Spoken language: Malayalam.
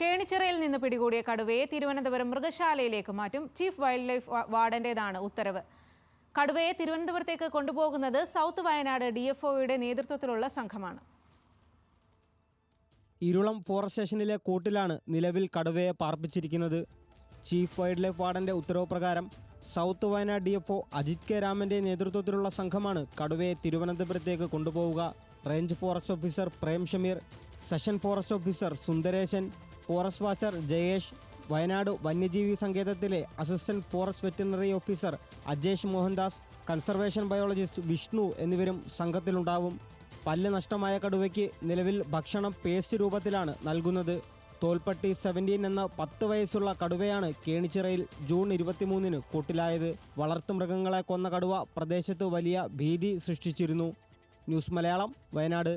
കേണിച്ചിറയിൽ നിന്ന് പിടികൂടിയ കടുവയെ തിരുവനന്തപുരം മൃഗശാലയിലേക്ക് മാറ്റും. ചീഫ് വൈൽഡ് ലൈഫ് വാർഡന്റേതാണ് ഉത്തരവ്. കടുവയെ തിരുവനന്തപുരത്തേക്ക് കൊണ്ടുപോകുന്നത് സൗത്ത് വയനാട് DFOയുടെ നേതൃത്വത്തിലുള്ള സംഘമാണ്. ഇരുളം ഫോറസ്റ്റ് സ്റ്റേഷനിലെ കൂട്ടിലാണ് നിലവിൽ കടുവയെ പാർപ്പിച്ചിരിക്കുന്നത്. ചീഫ് വൈൽഡ് ലൈഫ് വാർഡന്റെ ഉത്തരവ് പ്രകാരം South Wayanad DFO Ajith K രാമന്റെ നേതൃത്വത്തിലുള്ള സംഘമാണ് കടുവയെ തിരുവനന്തപുരത്തേക്ക് കൊണ്ടുപോവുക. Range forest officer Prem Shameer, section forest officer Sundaresan, forest watcher Jayesh, Wayanad വന്യജീവി സങ്കേതത്തിലെ assistant forest veterinary officer Ajesh Mohandas, conservation biologist Vishnu എന്നിവരും സംഘത്തിലുണ്ടാവും. പല്ല് നഷ്ടമായ കടുവയ്ക്ക് നിലവിൽ ഭക്ഷണം പേസ്റ്റ് രൂപത്തിലാണ് നൽകുന്നത്. തോൽപ്പട്ടി 17 എന്ന 10 വയസ്സുള്ള കടുവയാണ് കേണിച്ചിറയിൽ ജൂൺ 23-ന് കൂട്ടിലായത്. വളർത്തുമൃഗങ്ങളെ കൊന്ന കടുവ പ്രദേശത്ത് വലിയ ഭീതി സൃഷ്ടിച്ചിരുന്നു. ന്യൂസ് മലയാളം, വയനാട്.